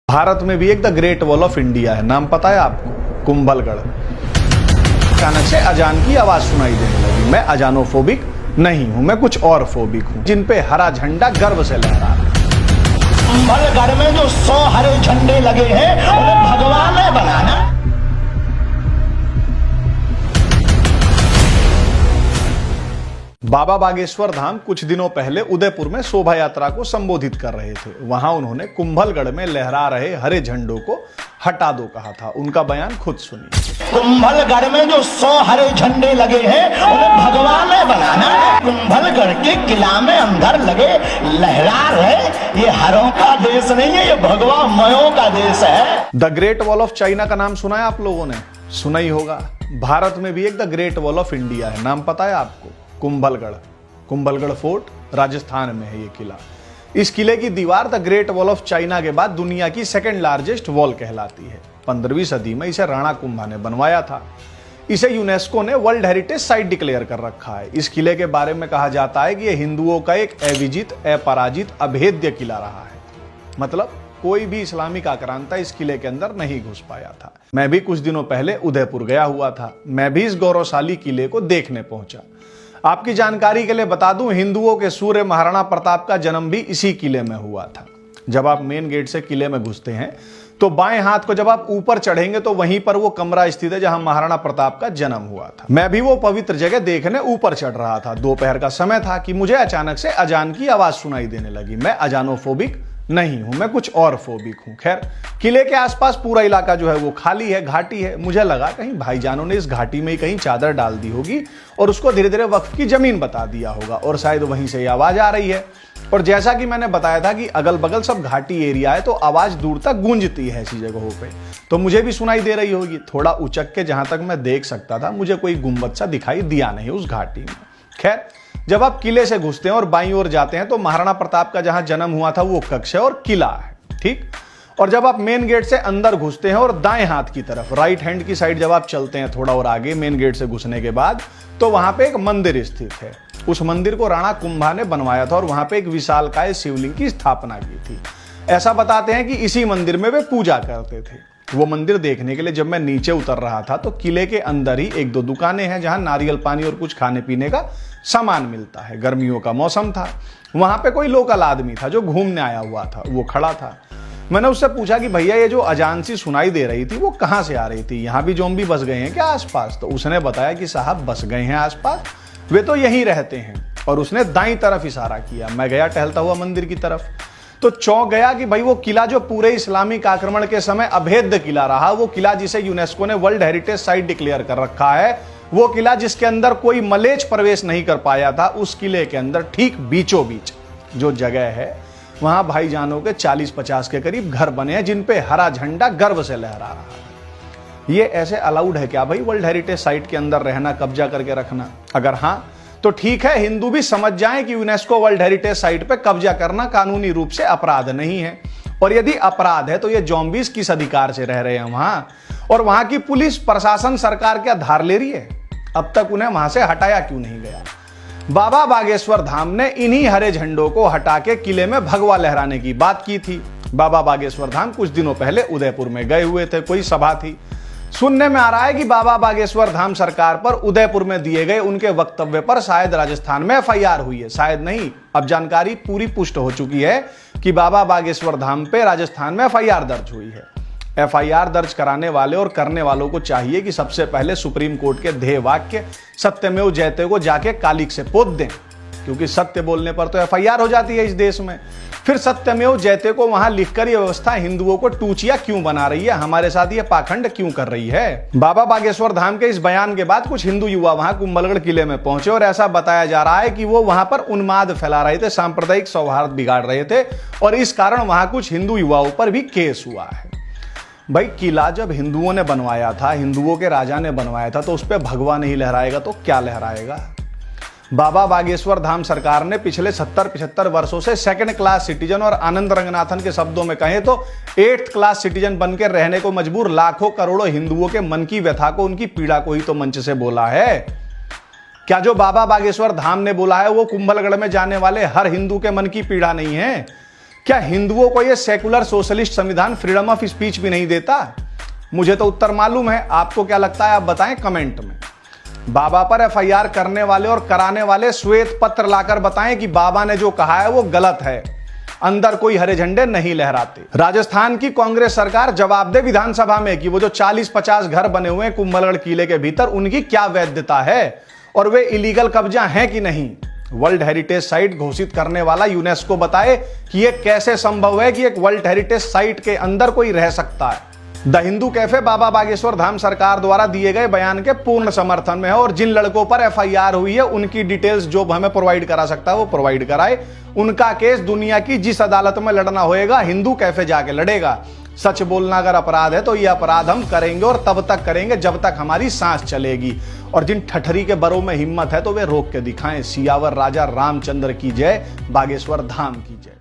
भारत में भी एक the great wall of India है, नाम पता है आपको? कुंभलगढ़। अचानक से अजान की आवाज सुनाई देने लगी। मैं अजानोफोबिक नहीं हूं, मैं कुछ और फोबिक हूं, जिन पे हरा झंडा गर्व से लहरा रहा है। कुंभलगढ़ में जो 100 हरे झंडे लगे हैं उन्हें भगवान ने बनाना। बाबा बागेश्वर धाम कुछ दिनों पहले उदयपुर में शोभा यात्रा को संबोधित कर रहे थे। वहां उन्होंने कुंभलगढ़ में लहरा रहे हरे झंडों को हटा दो कहा था। उनका बयान खुद सुनिए। कुंभलगढ़ में जो 100 हरे झंडे लगे हैं उन्हें भगवान ने बनाना है। कुंभलगढ़ के किला में अंदर लगे लहरा रहे, ये हरों का देश नहीं है, ये भगवान मयों का देश है। The great wall of China का नाम सुना है आप लोगों ने? सुना ही होगा। भारत में भी एक the great wall of India है, नाम पता है आपको? कुंभलगढ़। कुंभलगढ़ फोर्ट राजस्थान में है ये किला। इस किले की दीवार the great wall of China के बाद दुनिया की सेकंड लार्जेस्ट वॉल कहलाती है। 15वीं सदी में इसे राणा कुंभा ने बनवाया था। इसे यूनेस्को ने वर्ल्ड हेरिटेज साइट डिक्लेयर कर रखा है। इस किले के बारे में कहा जाता है कि यह हिंदुओं का एक अविजित, अपराजित, अभेद्य किला रहा है। मतलब कोई भी इस्लामिक आक्रांता इस किले के अंदर नहीं घुस पाया था। मैं भी कुछ दिनों पहले उदयपुर गया हुआ था। मैं भी इस गौरवशाली किले को देखने पहुंचा। आपकी जानकारी के लिए बता दूं, हिंदुओं के सूर्य महाराणा प्रताप का जन्म भी इसी किले में हुआ था। जब आप मेन गेट से किले में घुसते हैं तो बाएं हाथ को जब आप ऊपर चढ़ेंगे तो वहीं पर वो कमरा स्थित है जहां महाराणा प्रताप का जन्म हुआ था। मैं भी वो पवित्र जगह देखने ऊपर चढ़ रहा था। दोपहर का समय था कि मुझे अचानक से अजान की आवाज सुनाई देने लगी। मैं अजानोफोबिक नहीं हूं, मैं कुछ और फोबिक हूं। खैर, किले के आसपास पूरा इलाका जो है वो खाली है, घाटी है। मुझे लगा कहीं भाईजानों ने इस घाटी में ही कहीं चादर डाल दी होगी और उसको धीरे धीरे वक्फ की जमीन बता दिया होगा और शायद वहीं से ये आवाज आ रही है। और जैसा कि मैंने बताया था कि अगल बगल सब घाटी एरिया है तो आवाज दूर तक गूंजती है ऐसी जगहों पे, तो मुझे भी सुनाई दे रही होगी। थोड़ा उचक के जहां तक मैं देख सकता था, मुझे कोई गुंबद सा दिखाई दिया नहीं उस घाटी में। खैर, जब आप किले से घुसते हैं और बाईं ओर जाते हैं तो महाराणा प्रताप का जहां जन्म हुआ था वो कक्ष है और किला है, ठीक। और जब आप मेन गेट से अंदर घुसते हैं और दाएं हाथ की तरफ, राइट हैंड की साइड जब आप चलते हैं थोड़ा और आगे मेन गेट से घुसने के बाद, तो वहां पे एक मंदिर स्थित है। उस मंदिर को राणा कुंभा ने बनवाया था और वहां पे एक विशालकाय शिवलिंग की स्थापना की थी। ऐसा बताते हैं कि इसी मंदिर में वे पूजा करते थे। वो मंदिर देखने के लिए जब मैं नीचे उतर रहा था तो किले के अंदर ही एक दो दुकानें हैं जहां नारियल पानी और कुछ खाने पीने का सामान मिलता है। गर्मियों का मौसम था। वहां पे कोई लोकल आदमी था जो घूमने आया हुआ था, वो खड़ा था। मैंने उससे पूछा कि भैया ये जो अजान सी सुनाई दे रही थी वो कहां से आ रही थी? यहां भी ज़ॉम्बी बस गए हैं क्या आसपास? तो उसने बताया कि साहब बस गए हैं आसपास, वे तो यहीं रहते हैं। और उसने दाईं तरफ इशारा किया। मैं गया टहलता हुआ मंदिर की तरफ तो चौंक गया कि भाई वो किला जो पूरे इस्लामिक आक्रमण के समय अभेद्य किला रहा, वो किला जिसे यूनेस्को ने वर्ल्ड हेरिटेज साइट डिक्लेयर कर रखा है, वो किला जिसके अंदर कोई मलेच्छ प्रवेश नहीं कर पाया था, उस किले के अंदर ठीक बीचों बीच जो जगह है वहां भाईजानों के 40-50 के करीब घर बने हैं जिन पे हरा झंडा गर्व से लहरा रहा है। ये ऐसे अलाउड है क्या भाई वर्ल्ड हेरिटेज साइट के अंदर रहना, कब्जा करके रखना? अगर हां तो ठीक है, हिंदू भी समझ जाएं कि यूनेस्को वर्ल्ड हेरिटेज साइट पे कब्जा करना कानूनी रूप से अपराध नहीं है। और यदि अपराध है तो ये ज़ॉम्बीज किस अधिकार से रह रहे हैं वहां? और वहां की पुलिस प्रशासन सरकार क्या धार ले रही है? अब तक उन्हें वहां से हटाया क्यों नहीं गया? बाबा बागेश्वर धाम ने इन्हीं हरे झंडों को हटा के किले में भगवा लहराने की बात की थी। बाबा बागेश्वर धाम कुछ दिनों पहले उदयपुर में गए हुए थे, कोई सभा थी। सुनने में आ रहा है कि बाबा बागेश्वर धाम सरकार पर उदयपुर में दिए गए उनके वक्तव्य पर शायद राजस्थान में एफआईआर हुई है। शायद नहीं, अब जानकारी पूरी पुष्ट हो चुकी है कि बाबा बागेश्वर धाम पे राजस्थान में एफआईआर दर्ज हुई है। एफआईआर दर्ज कराने वाले और करने वालों को चाहिए कि सबसे पहले सुप्रीम कोर्ट के ध्येय वाक्य सत्यमेव जयते को जाके कालिक से पोत दें, क्योंकि सत्य बोलने पर तो एफआईआर हो जाती है इस देश में। फिर सत्यमेव जयते को वहां लिखकर यह व्यवस्था हिंदुओं को टूचिया क्यों बना रही है, हमारे साथ ये पाखंड क्यों कर रही है? बाबा बागेश्वर धाम के इस बयान के बाद कुछ हिंदू युवा वहां कुंभलगढ़ किले में पहुंचे और ऐसा बताया जा रहा है कि वो वहां पर उन्माद फैला रहे थे, सांप्रदायिक सौहार्द बिगाड़ रहे थे और इस कारण वहां कुछ हिंदू युवाओं पर भी केस हुआ है। भाई, किला जब हिंदुओं ने बनवाया था, हिंदुओं के राजा ने बनवाया था, तो उस पर भगवा नहीं लहराएगा तो क्या लहराएगा? बाबा बागेश्वर धाम सरकार ने पिछले 70-75 वर्षों से सेकंड क्लास सिटीजन और आनंद रंगनाथन के शब्दों में कहें तो 8th क्लास सिटीजन बनकर रहने को मजबूर लाखों करोड़ों हिंदुओं के मन की व्यथा को, उनकी पीड़ा को ही तो मंच से बोला है। क्या जो बाबा बागेश्वर धाम ने बोला है वो कुंभलगढ़ में जाने वाले हर हिंदू के मन की पीड़ा नहीं है? क्या हिंदुओं को यह सेकुलर सोशलिस्ट संविधान फ्रीडम ऑफ स्पीच भी नहीं देता? मुझे तो उत्तर मालूम है, आपको क्या लगता है आप बताएं कमेंट में। बाबा पर एफआईआर करने वाले और कराने वाले श्वेत पत्र लाकर बताएं कि बाबा ने जो कहा है वो गलत है, अंदर कोई हरे झंडे नहीं लहराते। राजस्थान की कांग्रेस सरकार जवाब दे विधानसभा में कि वो जो 40-50 घर बने हुए हैं कुंभलगढ़ किले के भीतर, उनकी क्या वैधता है और वे इलीगल कब्जा हैं कि नहीं। वर्ल्ड हेरिटेज साइट घोषित करने वाला यूनेस्को बताए कि यह कैसे संभव है कि एक वर्ल्ड हेरिटेज साइट के अंदर कोई रह सकता है। द हिंदू कैफे बाबा बागेश्वर धाम सरकार द्वारा दिए गए बयान के पूर्ण समर्थन में है और जिन लड़कों पर एफआईआर हुई है उनकी डिटेल्स जो हमें प्रोवाइड करा सकता है वो प्रोवाइड कराए। उनका केस दुनिया की जिस अदालत में लड़ना होएगा हिंदू कैफे जाके लड़ेगा। सच बोलना अगर अपराध है तो ये अपराध हम करेंगे और तब तक करेंगे जब तक हमारी सांस चलेगी। और जिन ठठरी के बरों में हिम्मत है तो वे रोक के दिखाएं। सियावर राजा रामचंद्र की जय, बागेश्वर धाम की जय।